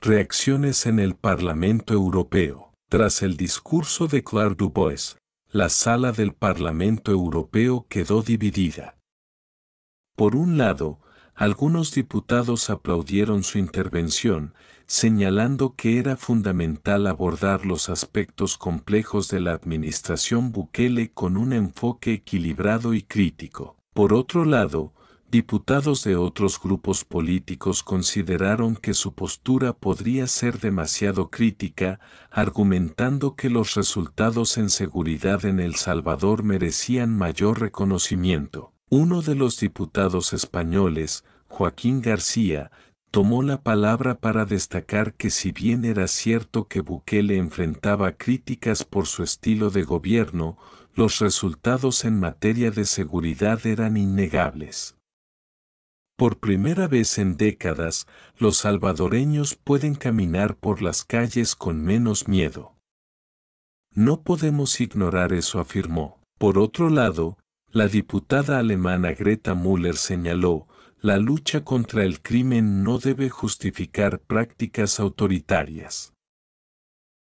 Reacciones en el Parlamento Europeo. Tras el discurso de Claire Dubois, la sala del Parlamento Europeo quedó dividida. Por un lado, algunos diputados aplaudieron su intervención, señalando que era fundamental abordar los aspectos complejos de la administración Bukele con un enfoque equilibrado y crítico. Por otro lado, diputados de otros grupos políticos consideraron que su postura podría ser demasiado crítica, argumentando que los resultados en seguridad en El Salvador merecían mayor reconocimiento. Uno de los diputados españoles, Joaquín García, tomó la palabra para destacar que si bien era cierto que Bukele enfrentaba críticas por su estilo de gobierno, los resultados en materia de seguridad eran innegables. Por primera vez en décadas, los salvadoreños pueden caminar por las calles con menos miedo. No podemos ignorar eso, afirmó. Por otro lado, la diputada alemana Greta Müller señaló, la lucha contra el crimen no debe justificar prácticas autoritarias.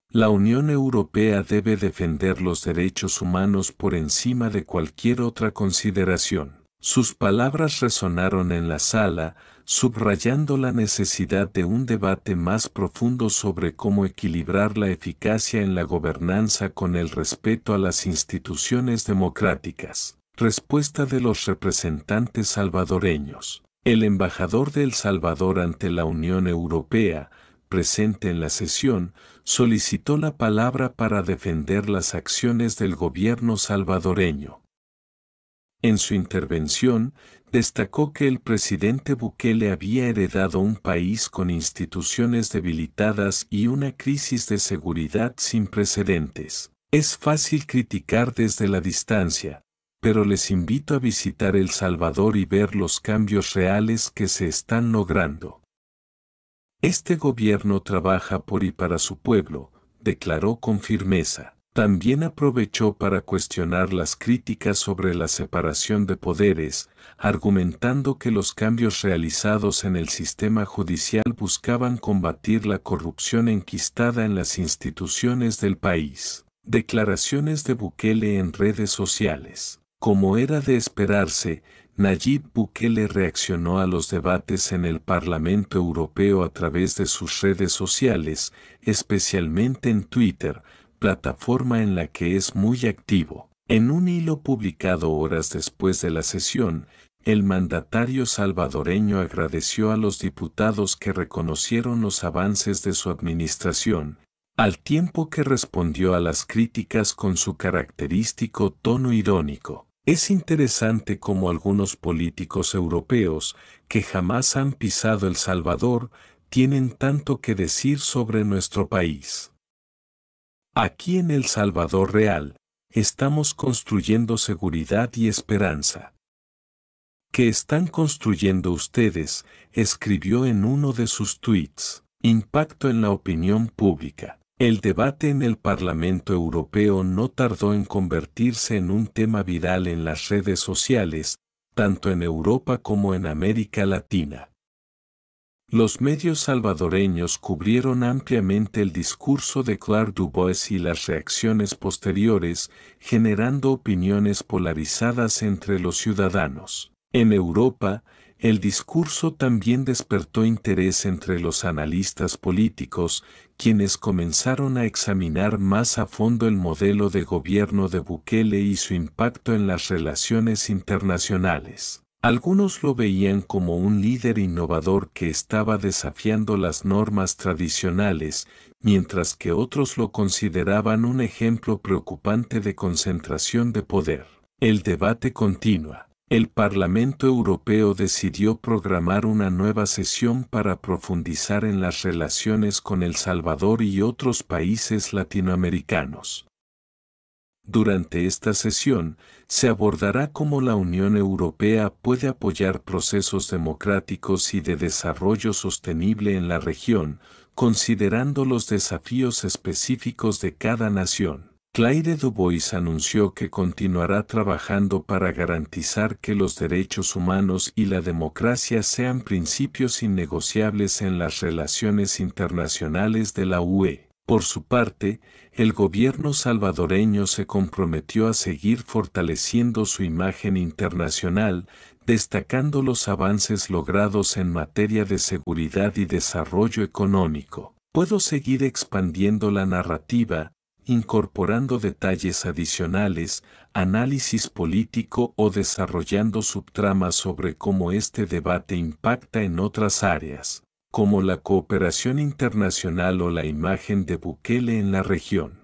La Unión Europea debe defender los derechos humanos por encima de cualquier otra consideración. Sus palabras resonaron en la sala, subrayando la necesidad de un debate más profundo sobre cómo equilibrar la eficacia en la gobernanza con el respeto a las instituciones democráticas. Respuesta de los representantes salvadoreños. El embajador de El Salvador ante la Unión Europea, presente en la sesión, solicitó la palabra para defender las acciones del gobierno salvadoreño. En su intervención, destacó que el presidente Bukele había heredado un país con instituciones debilitadas y una crisis de seguridad sin precedentes. Es fácil criticar desde la distancia, pero les invito a visitar El Salvador y ver los cambios reales que se están logrando. Este gobierno trabaja por y para su pueblo, declaró con firmeza. También aprovechó para cuestionar las críticas sobre la separación de poderes, argumentando que los cambios realizados en el sistema judicial buscaban combatir la corrupción enquistada en las instituciones del país. Declaraciones de Bukele en redes sociales. Como era de esperarse, Nayib Bukele reaccionó a los debates en el Parlamento Europeo a través de sus redes sociales, especialmente en Twitter, plataforma en la que es muy activo. En un hilo publicado horas después de la sesión, el mandatario salvadoreño agradeció a los diputados que reconocieron los avances de su administración, al tiempo que respondió a las críticas con su característico tono irónico. Es interesante cómo algunos políticos europeos, que jamás han pisado El Salvador, tienen tanto que decir sobre nuestro país. Aquí en El Salvador real, estamos construyendo seguridad y esperanza. ¿Qué están construyendo ustedes?, escribió en uno de sus tweets. Impacto en la opinión pública. El debate en el Parlamento Europeo no tardó en convertirse en un tema viral en las redes sociales, tanto en Europa como en América Latina. Los medios salvadoreños cubrieron ampliamente el discurso de Claire Dubois y las reacciones posteriores, generando opiniones polarizadas entre los ciudadanos. En Europa, el discurso también despertó interés entre los analistas políticos, quienes comenzaron a examinar más a fondo el modelo de gobierno de Bukele y su impacto en las relaciones internacionales. Algunos lo veían como un líder innovador que estaba desafiando las normas tradicionales, mientras que otros lo consideraban un ejemplo preocupante de concentración de poder. El debate continúa. El Parlamento Europeo decidió programar una nueva sesión para profundizar en las relaciones con El Salvador y otros países latinoamericanos. Durante esta sesión, se abordará cómo la Unión Europea puede apoyar procesos democráticos y de desarrollo sostenible en la región, considerando los desafíos específicos de cada nación. Claire Dubois anunció que continuará trabajando para garantizar que los derechos humanos y la democracia sean principios innegociables en las relaciones internacionales de la UE. Por su parte, el gobierno salvadoreño se comprometió a seguir fortaleciendo su imagen internacional, destacando los avances logrados en materia de seguridad y desarrollo económico. Puedo seguir expandiendo la narrativa, incorporando detalles adicionales, análisis político o desarrollando subtramas sobre cómo este debate impacta en otras áreas, como la cooperación internacional o la imagen de Bukele en la región.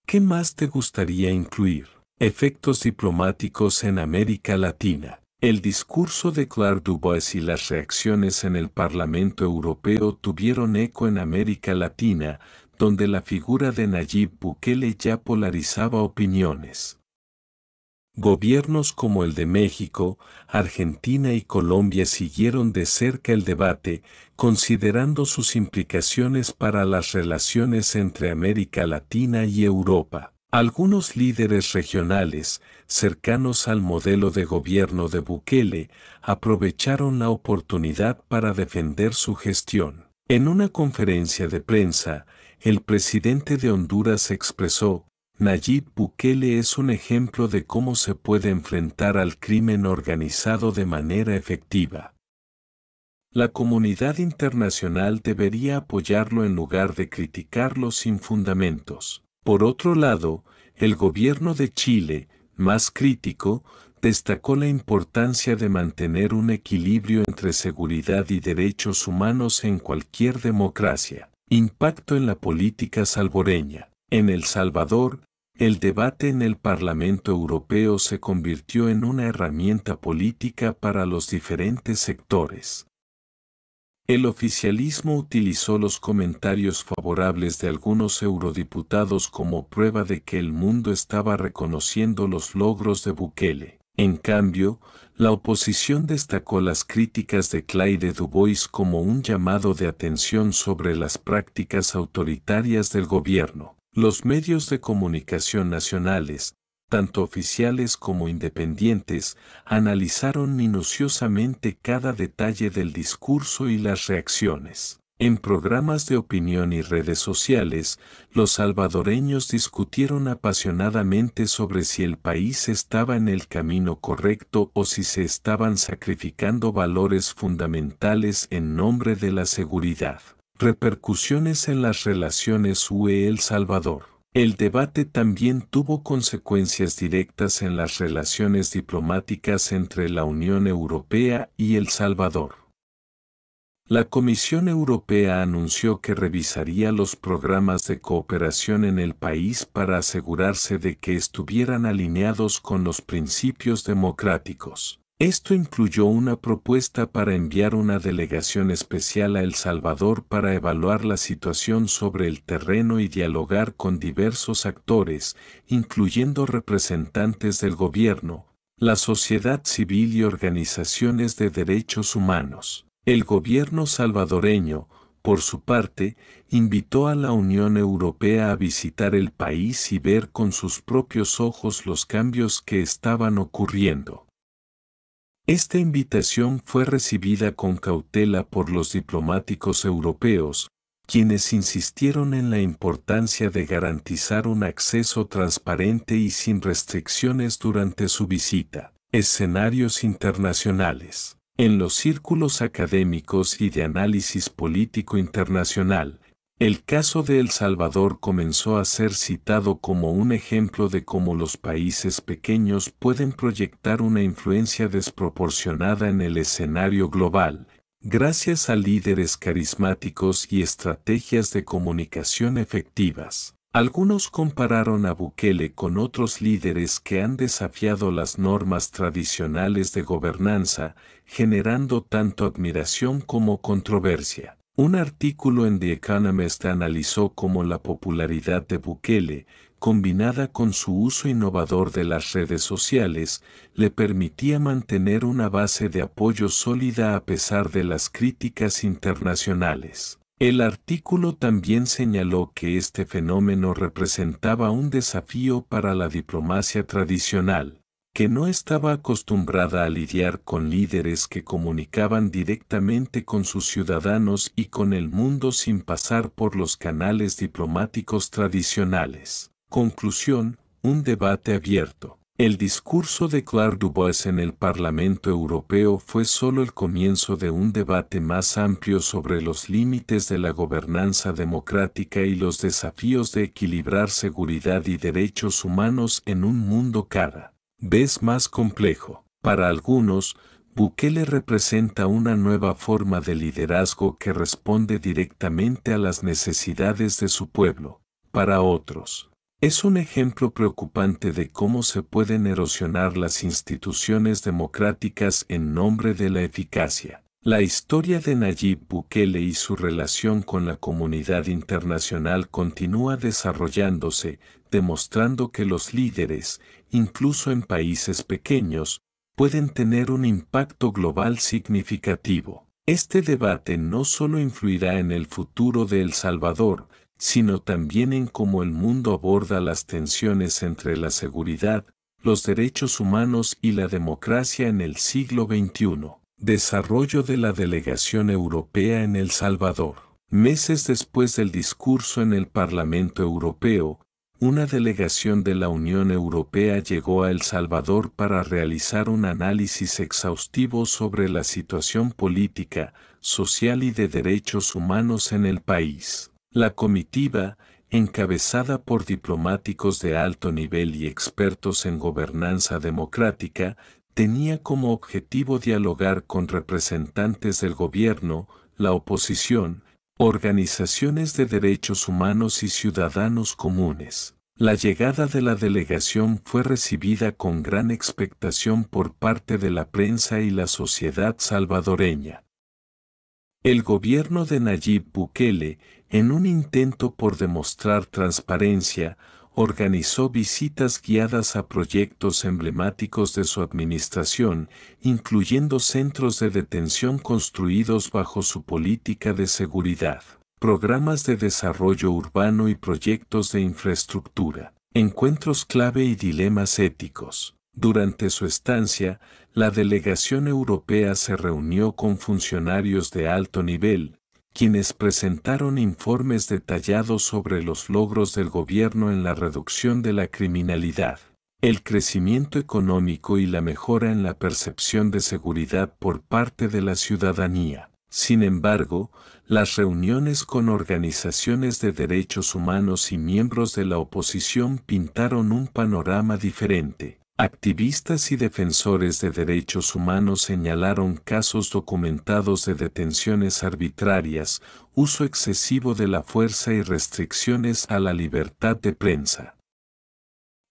¿Qué más te gustaría incluir? Efectos diplomáticos en América Latina. El discurso de Claire Dubois y las reacciones en el Parlamento Europeo tuvieron eco en América Latina, donde la figura de Nayib Bukele ya polarizaba opiniones. Gobiernos como el de México, Argentina y Colombia siguieron de cerca el debate, considerando sus implicaciones para las relaciones entre América Latina y Europa. Algunos líderes regionales, cercanos al modelo de gobierno de Bukele, aprovecharon la oportunidad para defender su gestión. En una conferencia de prensa, el presidente de Honduras expresó: Nayib Bukele es un ejemplo de cómo se puede enfrentar al crimen organizado de manera efectiva. La comunidad internacional debería apoyarlo en lugar de criticarlo sin fundamentos. Por otro lado, el gobierno de Chile, más crítico, destacó la importancia de mantener un equilibrio entre seguridad y derechos humanos en cualquier democracia. Impacto en la política salvadoreña. En El Salvador, el debate en el Parlamento Europeo se convirtió en una herramienta política para los diferentes sectores. El oficialismo utilizó los comentarios favorables de algunos eurodiputados como prueba de que el mundo estaba reconociendo los logros de Bukele. En cambio, la oposición destacó las críticas de Claire Dubois como un llamado de atención sobre las prácticas autoritarias del gobierno. Los medios de comunicación nacionales, tanto oficiales como independientes, analizaron minuciosamente cada detalle del discurso y las reacciones. En programas de opinión y redes sociales, los salvadoreños discutieron apasionadamente sobre si el país estaba en el camino correcto o si se estaban sacrificando valores fundamentales en nombre de la seguridad. Repercusiones en las relaciones UE-El Salvador. El debate también tuvo consecuencias directas en las relaciones diplomáticas entre la Unión Europea y El Salvador. La Comisión Europea anunció que revisaría los programas de cooperación en el país para asegurarse de que estuvieran alineados con los principios democráticos. Esto incluyó una propuesta para enviar una delegación especial a El Salvador para evaluar la situación sobre el terreno y dialogar con diversos actores, incluyendo representantes del gobierno, la sociedad civil y organizaciones de derechos humanos. El gobierno salvadoreño, por su parte, invitó a la Unión Europea a visitar el país y ver con sus propios ojos los cambios que estaban ocurriendo. Esta invitación fue recibida con cautela por los diplomáticos europeos, quienes insistieron en la importancia de garantizar un acceso transparente y sin restricciones durante su visita. Escenarios internacionales. En los círculos académicos y de análisis político internacional, el caso de El Salvador comenzó a ser citado como un ejemplo de cómo los países pequeños pueden proyectar una influencia desproporcionada en el escenario global, gracias a líderes carismáticos y estrategias de comunicación efectivas. Algunos compararon a Bukele con otros líderes que han desafiado las normas tradicionales de gobernanza, generando tanto admiración como controversia. Un artículo en The Economist analizó cómo la popularidad de Bukele, combinada con su uso innovador de las redes sociales, le permitía mantener una base de apoyo sólida a pesar de las críticas internacionales. El artículo también señaló que este fenómeno representaba un desafío para la diplomacia tradicional, que no estaba acostumbrada a lidiar con líderes que comunicaban directamente con sus ciudadanos y con el mundo sin pasar por los canales diplomáticos tradicionales. Conclusión: un debate abierto. El discurso de Claire Dubois en el Parlamento Europeo fue solo el comienzo de un debate más amplio sobre los límites de la gobernanza democrática y los desafíos de equilibrar seguridad y derechos humanos en un mundo cada vez más complejo. Para algunos, Bukele representa una nueva forma de liderazgo que responde directamente a las necesidades de su pueblo. Para otros, es un ejemplo preocupante de cómo se pueden erosionar las instituciones democráticas en nombre de la eficacia. La historia de Nayib Bukele y su relación con la comunidad internacional continúa desarrollándose, demostrando que los líderes, incluso en países pequeños, pueden tener un impacto global significativo. Este debate no solo influirá en el futuro de El Salvador, sino también en cómo el mundo aborda las tensiones entre la seguridad, los derechos humanos y la democracia en el siglo XXI. Desarrollo de la delegación europea en El Salvador. Meses después del discurso en el Parlamento Europeo, una delegación de la Unión Europea llegó a El Salvador para realizar un análisis exhaustivo sobre la situación política, social y de derechos humanos en el país. La comitiva, encabezada por diplomáticos de alto nivel y expertos en gobernanza democrática, tenía como objetivo dialogar con representantes del gobierno, la oposición, organizaciones de derechos humanos y ciudadanos comunes. La llegada de la delegación fue recibida con gran expectación por parte de la prensa y la sociedad salvadoreña. El gobierno de Nayib Bukele, en un intento por demostrar transparencia, organizó visitas guiadas a proyectos emblemáticos de su administración, incluyendo centros de detención construidos bajo su política de seguridad, programas de desarrollo urbano y proyectos de infraestructura, encuentros clave y dilemas éticos. Durante su estancia, la delegación europea se reunió con funcionarios de alto nivel, quienes presentaron informes detallados sobre los logros del gobierno en la reducción de la criminalidad, el crecimiento económico y la mejora en la percepción de seguridad por parte de la ciudadanía. Sin embargo, las reuniones con organizaciones de derechos humanos y miembros de la oposición pintaron un panorama diferente. Activistas y defensores de derechos humanos señalaron casos documentados de detenciones arbitrarias, uso excesivo de la fuerza y restricciones a la libertad de prensa.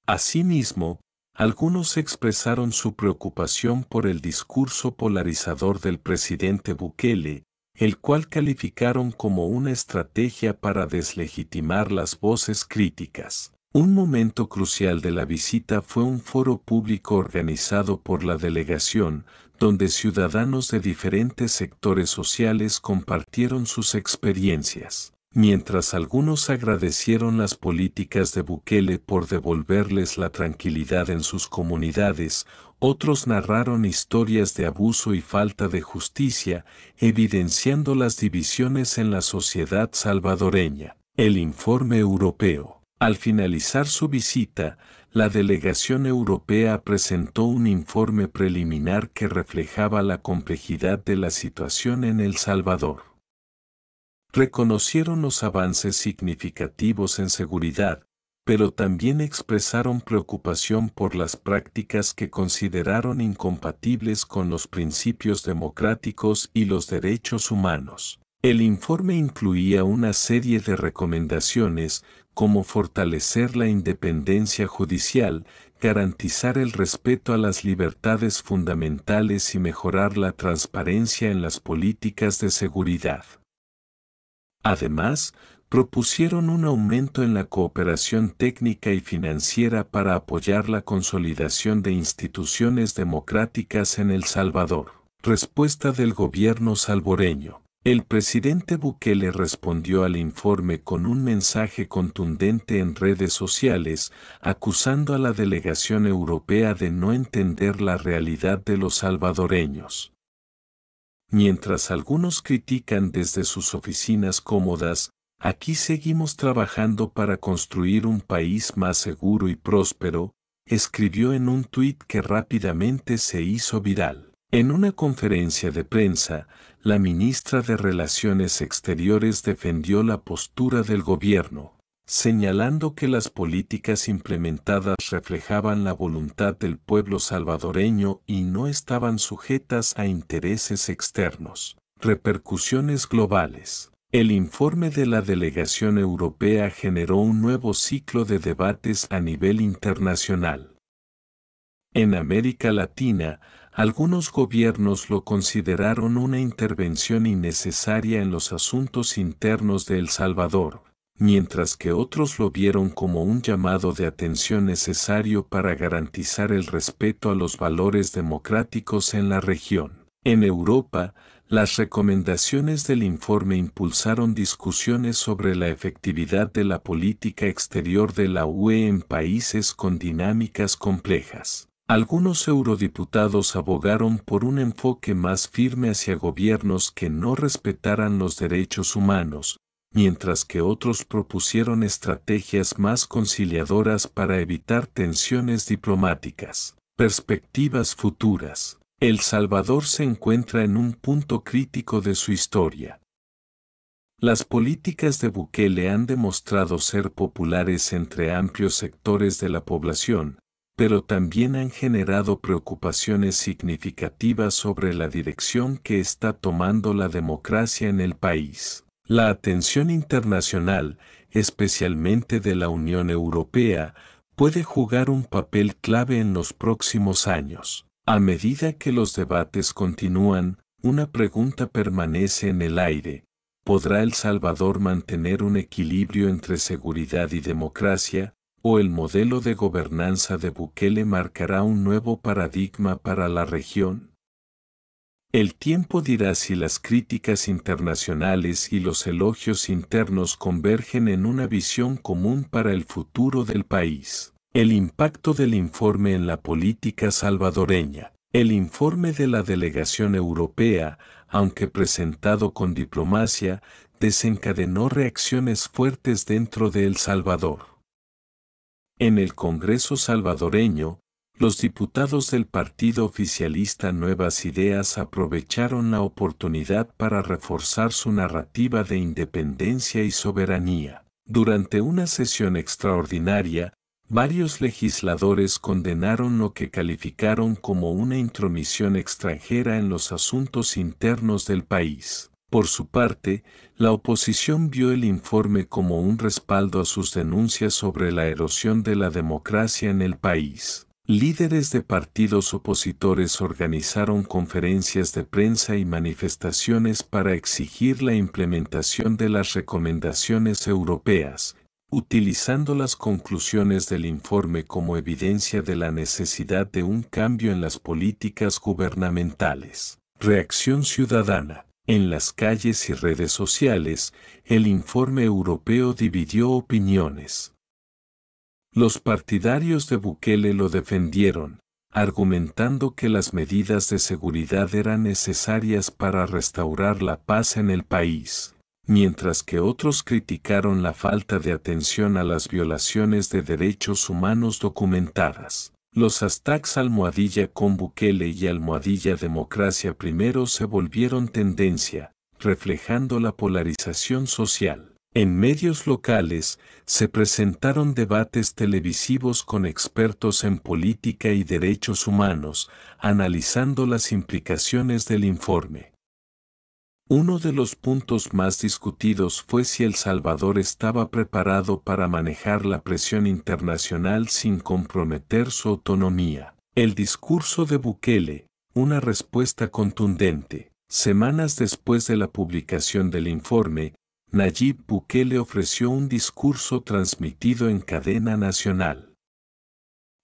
Asimismo, algunos expresaron su preocupación por el discurso polarizador del presidente Bukele, el cual calificaron como una estrategia para deslegitimar las voces críticas. Un momento crucial de la visita fue un foro público organizado por la delegación, donde ciudadanos de diferentes sectores sociales compartieron sus experiencias. Mientras algunos agradecieron las políticas de Bukele por devolverles la tranquilidad en sus comunidades, otros narraron historias de abuso y falta de justicia, evidenciando las divisiones en la sociedad salvadoreña. El informe europeo. Al finalizar su visita, la delegación europea presentó un informe preliminar que reflejaba la complejidad de la situación en El Salvador. Reconocieron los avances significativos en seguridad, pero también expresaron preocupación por las prácticas que consideraron incompatibles con los principios democráticos y los derechos humanos. El informe incluía una serie de recomendaciones, como fortalecer la independencia judicial, garantizar el respeto a las libertades fundamentales y mejorar la transparencia en las políticas de seguridad. Además, propusieron un aumento en la cooperación técnica y financiera para apoyar la consolidación de instituciones democráticas en El Salvador. Respuesta del gobierno salvadoreño. El presidente Bukele respondió al informe con un mensaje contundente en redes sociales, acusando a la delegación europea de no entender la realidad de los salvadoreños. Mientras algunos critican desde sus oficinas cómodas, aquí seguimos trabajando para construir un país más seguro y próspero, escribió en un tuit que rápidamente se hizo viral. En una conferencia de prensa, la ministra de Relaciones Exteriores defendió la postura del gobierno, señalando que las políticas implementadas reflejaban la voluntad del pueblo salvadoreño y no estaban sujetas a intereses externos. Repercusiones globales. El informe de la delegación europea generó un nuevo ciclo de debates a nivel internacional. En América Latina, algunos gobiernos lo consideraron una intervención innecesaria en los asuntos internos de El Salvador, mientras que otros lo vieron como un llamado de atención necesario para garantizar el respeto a los valores democráticos en la región. En Europa, las recomendaciones del informe impulsaron discusiones sobre la efectividad de la política exterior de la UE en países con dinámicas complejas. Algunos eurodiputados abogaron por un enfoque más firme hacia gobiernos que no respetaran los derechos humanos, mientras que otros propusieron estrategias más conciliadoras para evitar tensiones diplomáticas. Perspectivas futuras. El Salvador se encuentra en un punto crítico de su historia. Las políticas de Bukele han demostrado ser populares entre amplios sectores de la población, pero también han generado preocupaciones significativas sobre la dirección que está tomando la democracia en el país. La atención internacional, especialmente de la Unión Europea, puede jugar un papel clave en los próximos años. A medida que los debates continúan, una pregunta permanece en el aire: ¿podrá El Salvador mantener un equilibrio entre seguridad y democracia, o el modelo de gobernanza de Bukele marcará un nuevo paradigma para la región? El tiempo dirá si las críticas internacionales y los elogios internos convergen en una visión común para el futuro del país. El impacto del informe en la política salvadoreña. El informe de la delegación europea, aunque presentado con diplomacia, desencadenó reacciones fuertes dentro de El Salvador. En el Congreso salvadoreño, los diputados del partido oficialista Nuevas Ideas aprovecharon la oportunidad para reforzar su narrativa de independencia y soberanía. Durante una sesión extraordinaria, varios legisladores condenaron lo que calificaron como una intromisión extranjera en los asuntos internos del país. Por su parte, la oposición vio el informe como un respaldo a sus denuncias sobre la erosión de la democracia en el país. Líderes de partidos opositores organizaron conferencias de prensa y manifestaciones para exigir la implementación de las recomendaciones europeas, utilizando las conclusiones del informe como evidencia de la necesidad de un cambio en las políticas gubernamentales. Reacción ciudadana. En las calles y redes sociales, el informe europeo dividió opiniones. Los partidarios de Bukele lo defendieron, argumentando que las medidas de seguridad eran necesarias para restaurar la paz en el país, mientras que otros criticaron la falta de atención a las violaciones de derechos humanos documentadas. Los hashtags #con Bukele y #democracia primero se volvieron tendencia, reflejando la polarización social. En medios locales, se presentaron debates televisivos con expertos en política y derechos humanos, analizando las implicaciones del informe. Uno de los puntos más discutidos fue si El Salvador estaba preparado para manejar la presión internacional sin comprometer su autonomía. El discurso de Bukele, una respuesta contundente. Semanas después de la publicación del informe, Nayib Bukele ofreció un discurso transmitido en cadena nacional.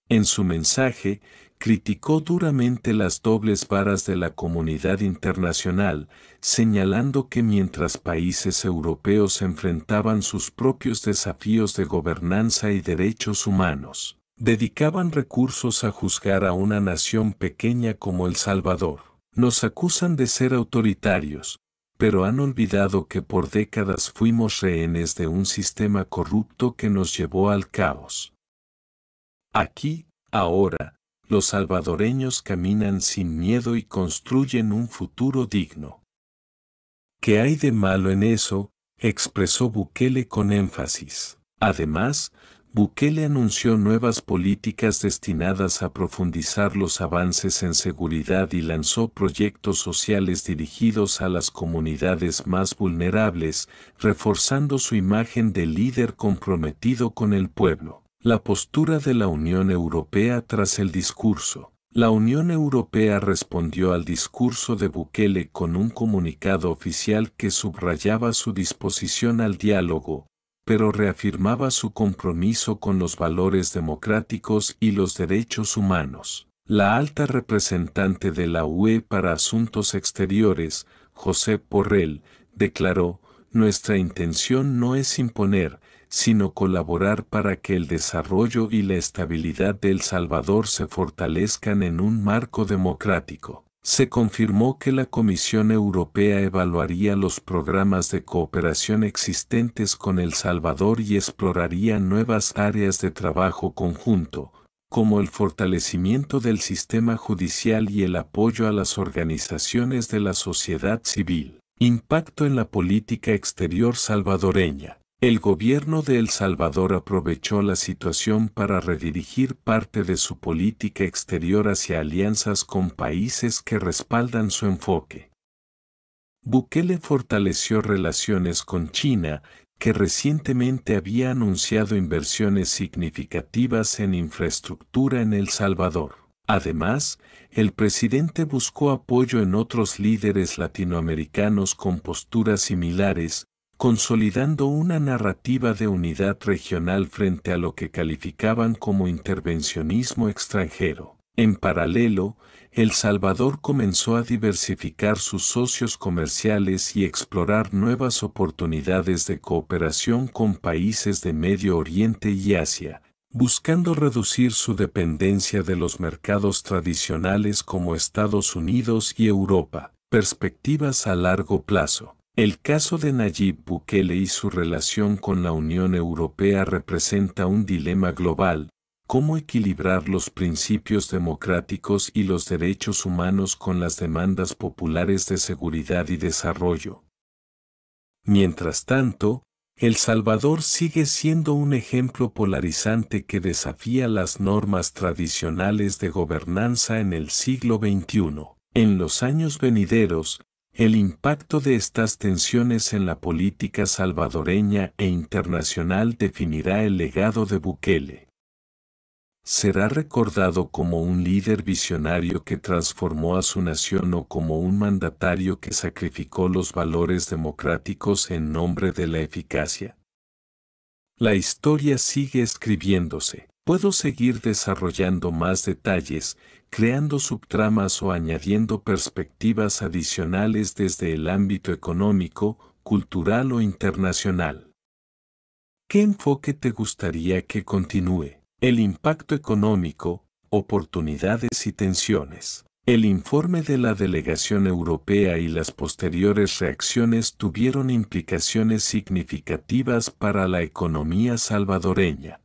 En su mensaje, criticó duramente las dobles varas de la comunidad internacional, señalando que mientras países europeos enfrentaban sus propios desafíos de gobernanza y derechos humanos, dedicaban recursos a juzgar a una nación pequeña como El Salvador. Nos acusan de ser autoritarios, pero han olvidado que por décadas fuimos rehenes de un sistema corrupto que nos llevó al caos. Aquí, ahora, los salvadoreños caminan sin miedo y construyen un futuro digno. ¿Qué hay de malo en eso?, expresó Bukele con énfasis. Además, Bukele anunció nuevas políticas destinadas a profundizar los avances en seguridad y lanzó proyectos sociales dirigidos a las comunidades más vulnerables, reforzando su imagen de líder comprometido con el pueblo. La postura de la Unión Europea tras el discurso. La Unión Europea respondió al discurso de Bukele con un comunicado oficial que subrayaba su disposición al diálogo, pero reafirmaba su compromiso con los valores democráticos y los derechos humanos. La alta representante de la UE para Asuntos Exteriores, Josep Borrell, declaró: "Nuestra intención no es imponer, sino colaborar para que el desarrollo y la estabilidad de El Salvador se fortalezcan en un marco democrático". Se confirmó que la Comisión Europea evaluaría los programas de cooperación existentes con El Salvador y exploraría nuevas áreas de trabajo conjunto, como el fortalecimiento del sistema judicial y el apoyo a las organizaciones de la sociedad civil. Impacto en la política exterior salvadoreña. El gobierno de El Salvador aprovechó la situación para redirigir parte de su política exterior hacia alianzas con países que respaldan su enfoque. Bukele fortaleció relaciones con China, que recientemente había anunciado inversiones significativas en infraestructura en El Salvador. Además, el presidente buscó apoyo en otros líderes latinoamericanos con posturas similares, consolidando una narrativa de unidad regional frente a lo que calificaban como intervencionismo extranjero. En paralelo, El Salvador comenzó a diversificar sus socios comerciales y explorar nuevas oportunidades de cooperación con países de Medio Oriente y Asia, buscando reducir su dependencia de los mercados tradicionales como Estados Unidos y Europa. Perspectivas a largo plazo. El caso de Nayib Bukele y su relación con la Unión Europea representa un dilema global: cómo equilibrar los principios democráticos y los derechos humanos con las demandas populares de seguridad y desarrollo. Mientras tanto, El Salvador sigue siendo un ejemplo polarizante que desafía las normas tradicionales de gobernanza en el siglo XXI. En los años venideros, el impacto de estas tensiones en la política salvadoreña e internacional definirá el legado de Bukele. ¿Será recordado como un líder visionario que transformó a su nación o como un mandatario que sacrificó los valores democráticos en nombre de la eficacia? La historia sigue escribiéndose. Puedo seguir desarrollando más detalles, creando subtramas o añadiendo perspectivas adicionales desde el ámbito económico, cultural o internacional. ¿Qué enfoque te gustaría que continúe? El impacto económico, oportunidades y tensiones. El informe de la delegación europea y las posteriores reacciones tuvieron implicaciones significativas para la economía salvadoreña.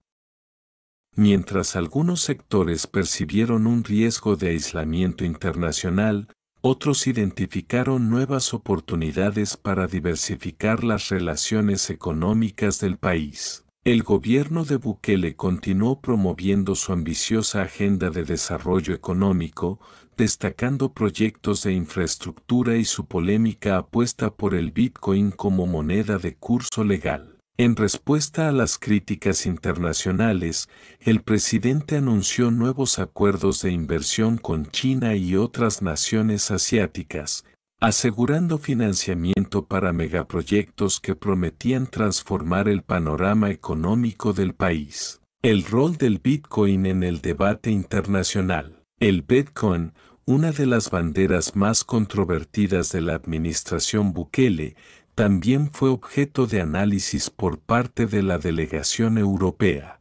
Mientras algunos sectores percibieron un riesgo de aislamiento internacional, otros identificaron nuevas oportunidades para diversificar las relaciones económicas del país. El gobierno de Bukele continuó promoviendo su ambiciosa agenda de desarrollo económico, destacando proyectos de infraestructura y su polémica apuesta por el Bitcoin como moneda de curso legal. En respuesta a las críticas internacionales, el presidente anunció nuevos acuerdos de inversión con China y otras naciones asiáticas, asegurando financiamiento para megaproyectos que prometían transformar el panorama económico del país. El rol del Bitcoin en el debate internacional. El Bitcoin, una de las banderas más controvertidas de la administración Bukele, también fue objeto de análisis por parte de la delegación europea.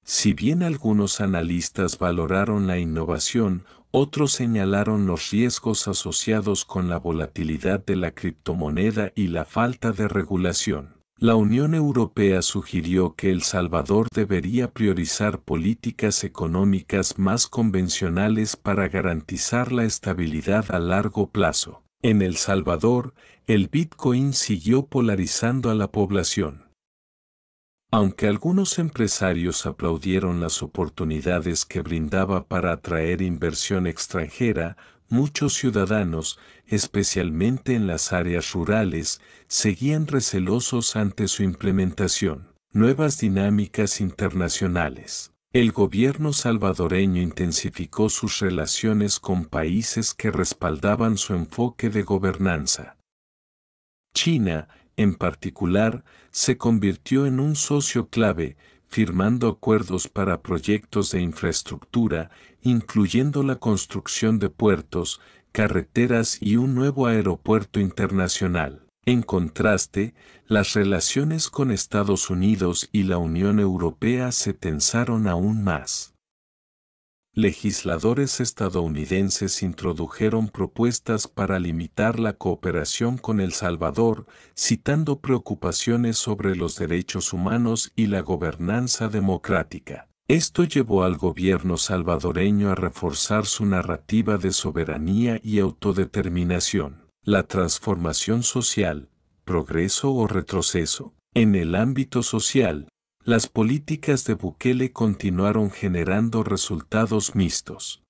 Si bien algunos analistas valoraron la innovación, otros señalaron los riesgos asociados con la volatilidad de la criptomoneda y la falta de regulación. La Unión Europea sugirió que El Salvador debería priorizar políticas económicas más convencionales para garantizar la estabilidad a largo plazo. En El Salvador, el Bitcoin siguió polarizando a la población. Aunque algunos empresarios aplaudieron las oportunidades que brindaba para atraer inversión extranjera, muchos ciudadanos, especialmente en las áreas rurales, seguían recelosos ante su implementación. Nuevas dinámicas internacionales. El gobierno salvadoreño intensificó sus relaciones con países que respaldaban su enfoque de gobernanza. China, en particular, se convirtió en un socio clave, firmando acuerdos para proyectos de infraestructura, incluyendo la construcción de puertos, carreteras y un nuevo aeropuerto internacional. En contraste, las relaciones con Estados Unidos y la Unión Europea se tensaron aún más. Legisladores estadounidenses introdujeron propuestas para limitar la cooperación con El Salvador, citando preocupaciones sobre los derechos humanos y la gobernanza democrática. Esto llevó al gobierno salvadoreño a reforzar su narrativa de soberanía y autodeterminación. La transformación social, progreso o retroceso. En el ámbito social, las políticas de Bukele continuaron generando resultados mixtos.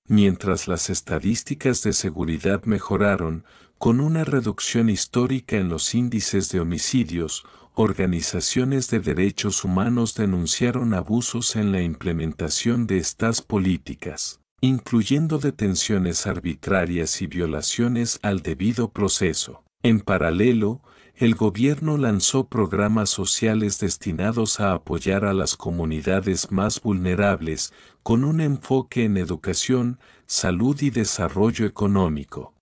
Mientras las estadísticas de seguridad mejoraron, con una reducción histórica en los índices de homicidios, organizaciones de derechos humanos denunciaron abusos en la implementación de estas políticas, incluyendo detenciones arbitrarias y violaciones al debido proceso. En paralelo, el gobierno lanzó programas sociales destinados a apoyar a las comunidades más vulnerables, con un enfoque en educación, salud y desarrollo económico.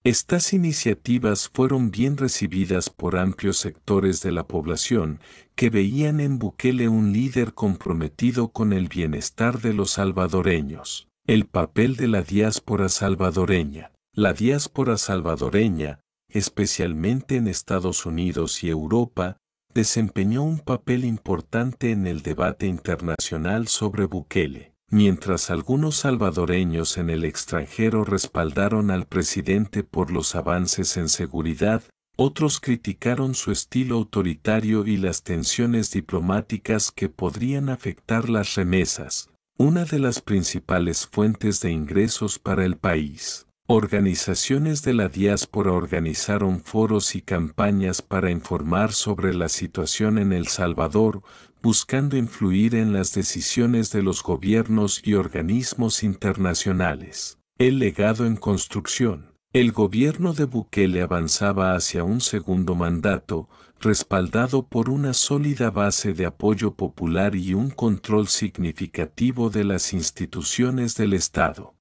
Estas iniciativas fueron bien recibidas por amplios sectores de la población, que veían en Bukele un líder comprometido con el bienestar de los salvadoreños. El papel de la diáspora salvadoreña. La diáspora salvadoreña, especialmente en Estados Unidos y Europa, desempeñó un papel importante en el debate internacional sobre Bukele. Mientras algunos salvadoreños en el extranjero respaldaron al presidente por los avances en seguridad, otros criticaron su estilo autoritario y las tensiones diplomáticas que podrían afectar las remesas, una de las principales fuentes de ingresos para el país. Organizaciones de la diáspora organizaron foros y campañas para informar sobre la situación en El Salvador, buscando influir en las decisiones de los gobiernos y organismos internacionales. El legado en construcción. El gobierno de Bukele avanzaba hacia un segundo mandato, respaldado por una sólida base de apoyo popular y un control significativo de las instituciones del Estado.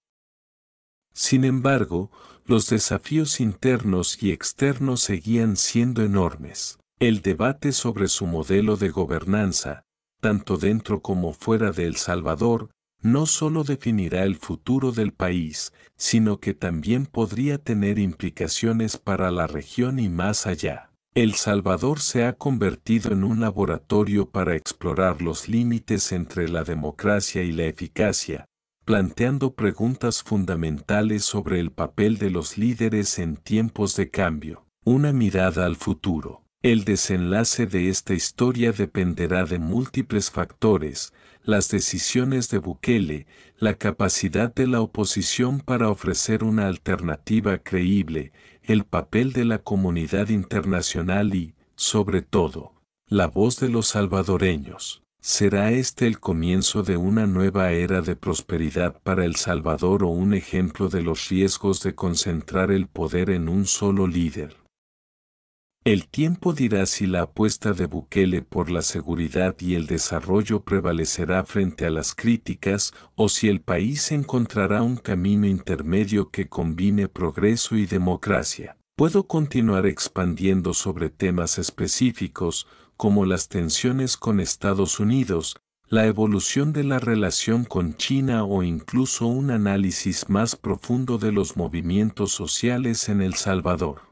Sin embargo, los desafíos internos y externos seguían siendo enormes. El debate sobre su modelo de gobernanza, tanto dentro como fuera de El Salvador, no solo definirá el futuro del país, sino que también podría tener implicaciones para la región y más allá. El Salvador se ha convertido en un laboratorio para explorar los límites entre la democracia y la eficacia, planteando preguntas fundamentales sobre el papel de los líderes en tiempos de cambio. Una mirada al futuro. El desenlace de esta historia dependerá de múltiples factores: las decisiones de Bukele, la capacidad de la oposición para ofrecer una alternativa creíble, el papel de la comunidad internacional y, sobre todo, la voz de los salvadoreños. ¿Será este el comienzo de una nueva era de prosperidad para El Salvador o un ejemplo de los riesgos de concentrar el poder en un solo líder? El tiempo dirá si la apuesta de Bukele por la seguridad y el desarrollo prevalecerá frente a las críticas o si el país encontrará un camino intermedio que combine progreso y democracia. Puedo continuar expandiendo sobre temas específicos, como las tensiones con Estados Unidos, la evolución de la relación con China o incluso un análisis más profundo de los movimientos sociales en El Salvador.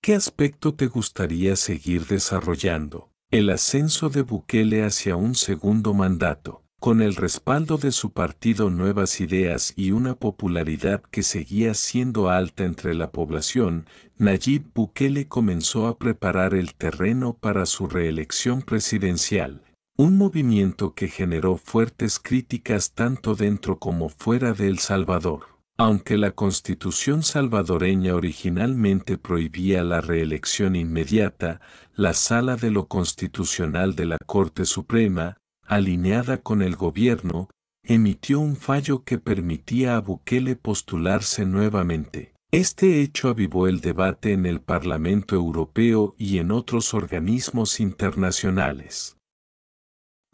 ¿Qué aspecto te gustaría seguir desarrollando? El ascenso de Bukele hacia un segundo mandato. Con el respaldo de su partido Nuevas Ideas y una popularidad que seguía siendo alta entre la población, Nayib Bukele comenzó a preparar el terreno para su reelección presidencial, un movimiento que generó fuertes críticas tanto dentro como fuera de El Salvador. Aunque la Constitución salvadoreña originalmente prohibía la reelección inmediata, la Sala de lo Constitucional de la Corte Suprema, alineada con el gobierno, emitió un fallo que permitía a Bukele postularse nuevamente. Este hecho avivó el debate en el Parlamento Europeo y en otros organismos internacionales.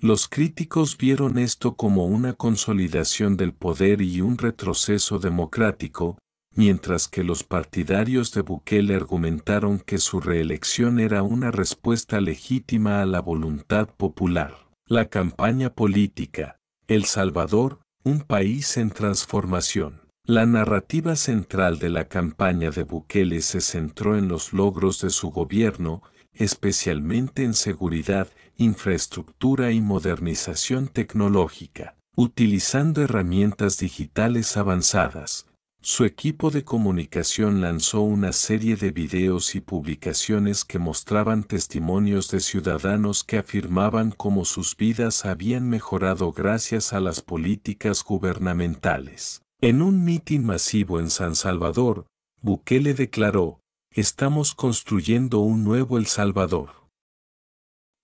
Los críticos vieron esto como una consolidación del poder y un retroceso democrático, mientras que los partidarios de Bukele argumentaron que su reelección era una respuesta legítima a la voluntad popular. La campaña política. El Salvador, un país en transformación. La narrativa central de la campaña de Bukele se centró en los logros de su gobierno, especialmente en seguridad, infraestructura y modernización tecnológica. Utilizando herramientas digitales avanzadas, su equipo de comunicación lanzó una serie de videos y publicaciones que mostraban testimonios de ciudadanos que afirmaban cómo sus vidas habían mejorado gracias a las políticas gubernamentales. En un mitin masivo en San Salvador, Bukele declaró: "Estamos construyendo un nuevo El Salvador.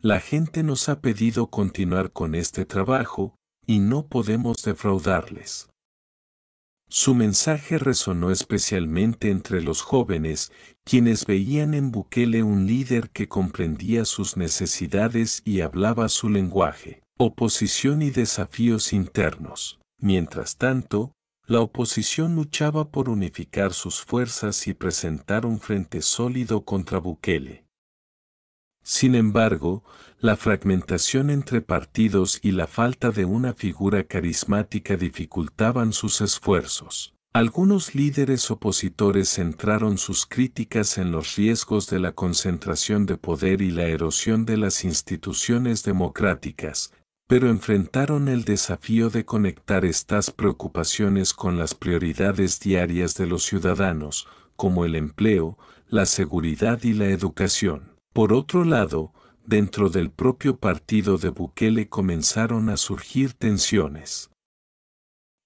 La gente nos ha pedido continuar con este trabajo, y no podemos defraudarles". Su mensaje resonó especialmente entre los jóvenes, quienes veían en Bukele un líder que comprendía sus necesidades y hablaba su lenguaje. Oposición y desafíos internos. Mientras tanto, la oposición luchaba por unificar sus fuerzas y presentar un frente sólido contra Bukele. Sin embargo, la fragmentación entre partidos y la falta de una figura carismática dificultaban sus esfuerzos. Algunos líderes opositores centraron sus críticas en los riesgos de la concentración de poder y la erosión de las instituciones democráticas, pero enfrentaron el desafío de conectar estas preocupaciones con las prioridades diarias de los ciudadanos, como el empleo, la seguridad y la educación. Por otro lado, dentro del propio partido de Bukele comenzaron a surgir tensiones.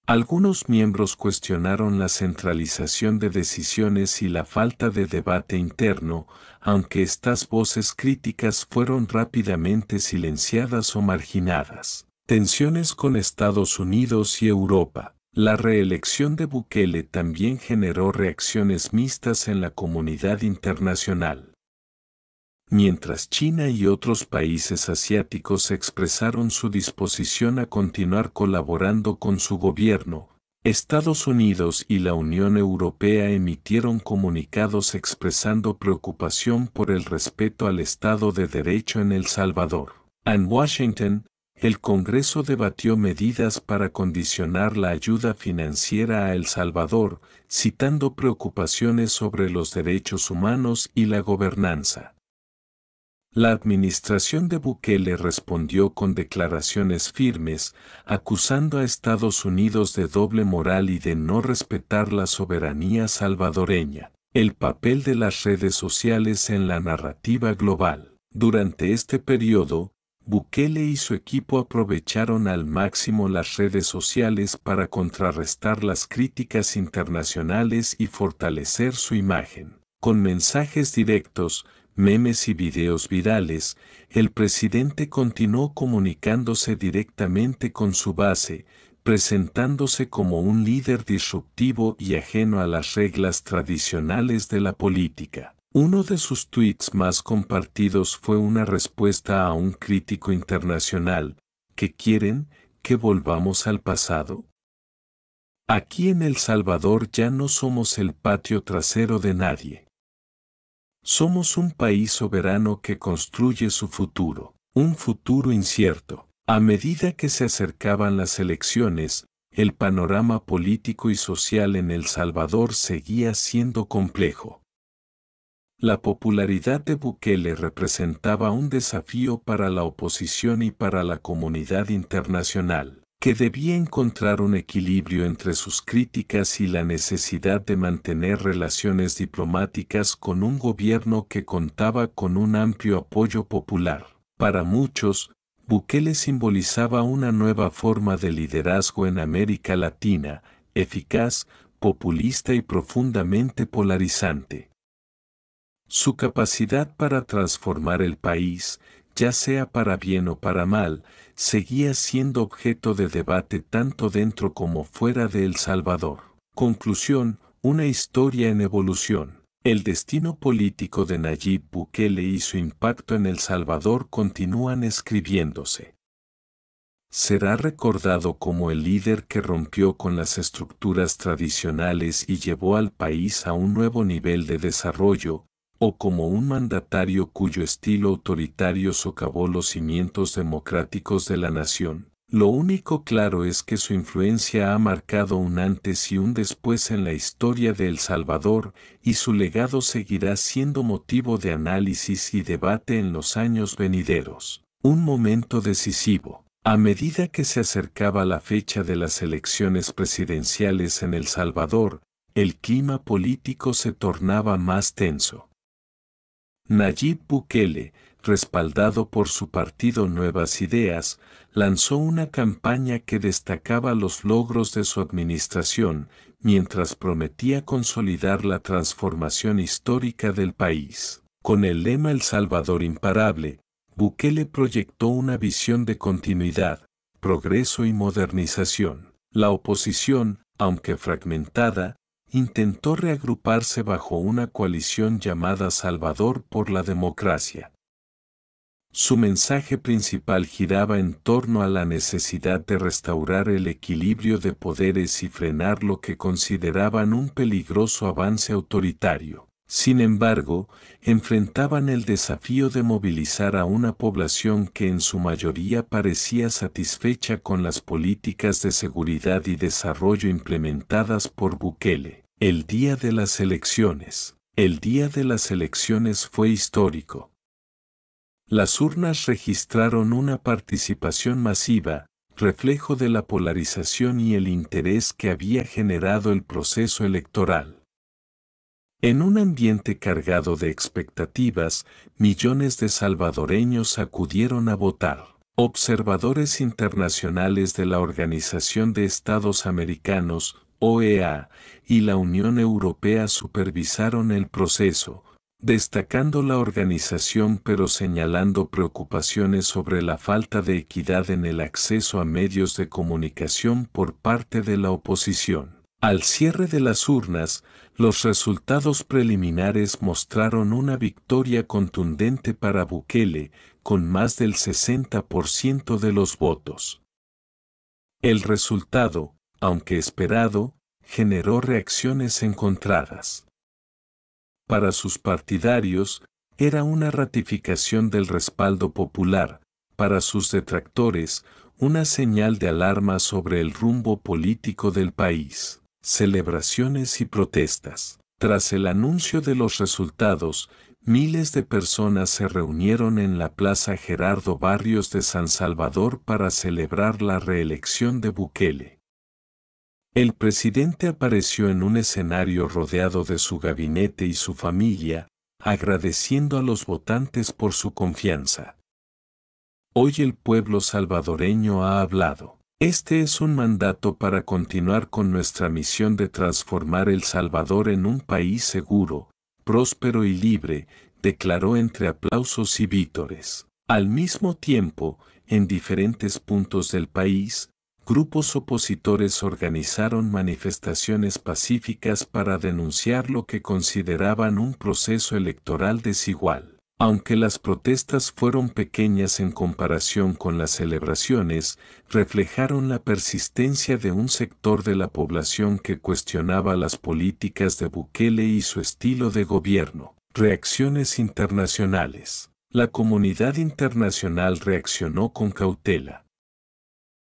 Algunos miembros cuestionaron la centralización de decisiones y la falta de debate interno, aunque estas voces críticas fueron rápidamente silenciadas o marginadas. Tensiones con Estados Unidos y Europa. La reelección de Bukele también generó reacciones mixtas en la comunidad internacional. Mientras China y otros países asiáticos expresaron su disposición a continuar colaborando con su gobierno, Estados Unidos y la Unión Europea emitieron comunicados expresando preocupación por el respeto al Estado de Derecho en El Salvador. En Washington, el Congreso debatió medidas para condicionar la ayuda financiera a El Salvador, citando preocupaciones sobre los derechos humanos y la gobernanza. La administración de Bukele respondió con declaraciones firmes, acusando a Estados Unidos de doble moral y de no respetar la soberanía salvadoreña. El papel de las redes sociales en la narrativa global. Durante este periodo, Bukele y su equipo aprovecharon al máximo las redes sociales para contrarrestar las críticas internacionales y fortalecer su imagen. Con mensajes directos, memes y videos virales, el presidente continuó comunicándose directamente con su base, presentándose como un líder disruptivo y ajeno a las reglas tradicionales de la política. Uno de sus tweets más compartidos fue una respuesta a un crítico internacional: ¿que quieren que volvamos al pasado? Aquí en El Salvador ya no somos el patio trasero de nadie. Somos un país soberano que construye su futuro, un futuro incierto. A medida que se acercaban las elecciones, el panorama político y social en El Salvador seguía siendo complejo. La popularidad de Bukele representaba un desafío para la oposición y para la comunidad internacional, que debía encontrar un equilibrio entre sus críticas y la necesidad de mantener relaciones diplomáticas con un gobierno que contaba con un amplio apoyo popular. Para muchos, Bukele simbolizaba una nueva forma de liderazgo en América Latina, eficaz, populista y profundamente polarizante. Su capacidad para transformar el país, ya sea para bien o para mal, seguía siendo objeto de debate tanto dentro como fuera de El Salvador. Conclusión: una historia en evolución. El destino político de Nayib Bukele y su impacto en El Salvador continúan escribiéndose. Será recordado como el líder que rompió con las estructuras tradicionales y llevó al país a un nuevo nivel de desarrollo, o como un mandatario cuyo estilo autoritario socavó los cimientos democráticos de la nación. Lo único claro es que su influencia ha marcado un antes y un después en la historia de El Salvador, y su legado seguirá siendo motivo de análisis y debate en los años venideros. Un momento decisivo. A medida que se acercaba la fecha de las elecciones presidenciales en El Salvador, el clima político se tornaba más tenso. Nayib Bukele, respaldado por su partido Nuevas Ideas, lanzó una campaña que destacaba los logros de su administración, mientras prometía consolidar la transformación histórica del país. Con el lema El Salvador imparable, Bukele proyectó una visión de continuidad, progreso y modernización. La oposición, aunque fragmentada, intentó reagruparse bajo una coalición llamada Salvador por la Democracia. Su mensaje principal giraba en torno a la necesidad de restaurar el equilibrio de poderes y frenar lo que consideraban un peligroso avance autoritario. Sin embargo, enfrentaban el desafío de movilizar a una población que en su mayoría parecía satisfecha con las políticas de seguridad y desarrollo implementadas por Bukele. El día de las elecciones. El día de las elecciones fue histórico. Las urnas registraron una participación masiva, reflejo de la polarización y el interés que había generado el proceso electoral. En un ambiente cargado de expectativas, millones de salvadoreños acudieron a votar. Observadores internacionales de la Organización de Estados Americanos, OEA, y la Unión Europea supervisaron el proceso, destacando la organización pero señalando preocupaciones sobre la falta de equidad en el acceso a medios de comunicación por parte de la oposición. Al cierre de las urnas, los resultados preliminares mostraron una victoria contundente para Bukele, con más del 60% de los votos. El resultado, aunque esperado, generó reacciones encontradas. Para sus partidarios, era una ratificación del respaldo popular; para sus detractores, una señal de alarma sobre el rumbo político del país. Celebraciones y protestas. Tras el anuncio de los resultados, miles de personas se reunieron en la Plaza Gerardo Barrios de San Salvador para celebrar la reelección de Bukele. El presidente apareció en un escenario rodeado de su gabinete y su familia, agradeciendo a los votantes por su confianza. Hoy el pueblo salvadoreño ha hablado. Este es un mandato para continuar con nuestra misión de transformar El Salvador en un país seguro, próspero y libre, declaró entre aplausos y vítores. Al mismo tiempo, en diferentes puntos del país, grupos opositores organizaron manifestaciones pacíficas para denunciar lo que consideraban un proceso electoral desigual. Aunque las protestas fueron pequeñas en comparación con las celebraciones, reflejaron la persistencia de un sector de la población que cuestionaba las políticas de Bukele y su estilo de gobierno. Reacciones internacionales. La comunidad internacional reaccionó con cautela.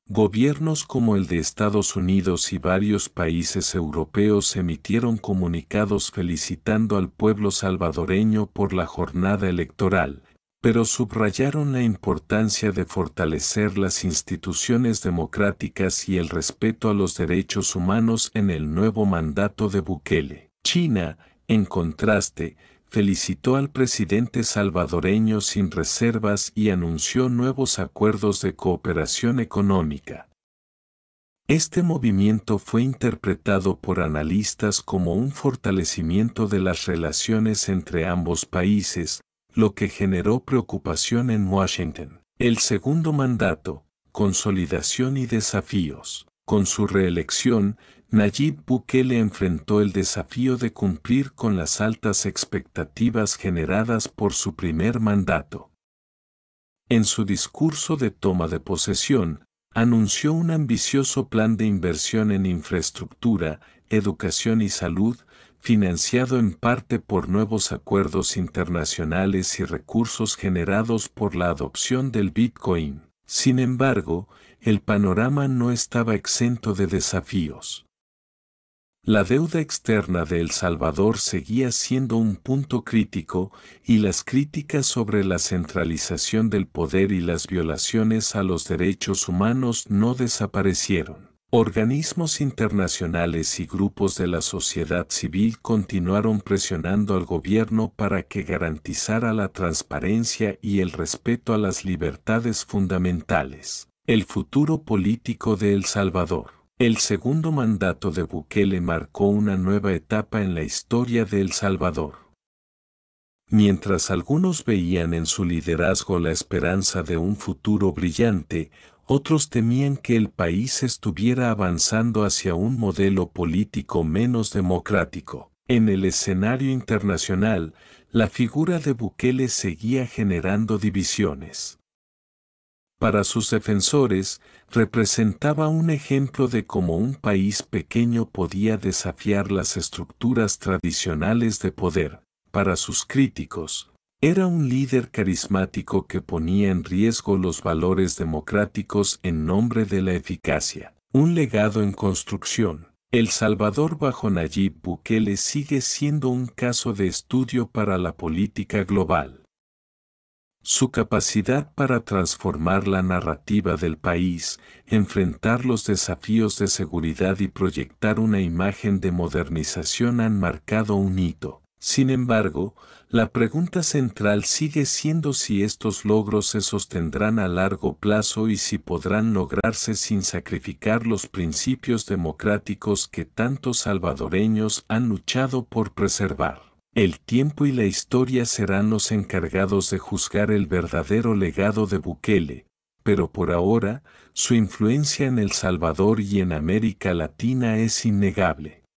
Gobiernos como el de Estados Unidos y varios países europeos emitieron comunicados felicitando al pueblo salvadoreño por la jornada electoral, pero subrayaron la importancia de fortalecer las instituciones democráticas y el respeto a los derechos humanos en el nuevo mandato de Bukele. China, en contraste, felicitó al presidente salvadoreño sin reservas y anunció nuevos acuerdos de cooperación económica. Este movimiento fue interpretado por analistas como un fortalecimiento de las relaciones entre ambos países, lo que generó preocupación en Washington. El segundo mandato, consolidación y desafíos. Con su reelección, Nayib Bukele enfrentó el desafío de cumplir con las altas expectativas generadas por su primer mandato. En su discurso de toma de posesión, anunció un ambicioso plan de inversión en infraestructura, educación y salud, financiado en parte por nuevos acuerdos internacionales y recursos generados por la adopción del Bitcoin. Sin embargo, el panorama no estaba exento de desafíos. La deuda externa de El Salvador seguía siendo un punto crítico y las críticas sobre la centralización del poder y las violaciones a los derechos humanos no desaparecieron. Organismos internacionales y grupos de la sociedad civil continuaron presionando al gobierno para que garantizara la transparencia y el respeto a las libertades fundamentales. El futuro político de El Salvador. El segundo mandato de Bukele marcó una nueva etapa en la historia de El Salvador. Mientras algunos veían en su liderazgo la esperanza de un futuro brillante, otros temían que el país estuviera avanzando hacia un modelo político menos democrático. En el escenario internacional, la figura de Bukele seguía generando divisiones. Para sus defensores, representaba un ejemplo de cómo un país pequeño podía desafiar las estructuras tradicionales de poder. Para sus críticos, era un líder carismático que ponía en riesgo los valores democráticos en nombre de la eficacia. Un legado en construcción. El Salvador bajo Nayib Bukele sigue siendo un caso de estudio para la política global. Su capacidad para transformar la narrativa del país, enfrentar los desafíos de seguridad y proyectar una imagen de modernización han marcado un hito. Sin embargo, la pregunta central sigue siendo si estos logros se sostendrán a largo plazo y si podrán lograrse sin sacrificar los principios democráticos que tantos salvadoreños han luchado por preservar. El tiempo y la historia serán los encargados de juzgar el verdadero legado de Bukele, pero por ahora, su influencia en El Salvador y en América Latina es innegable.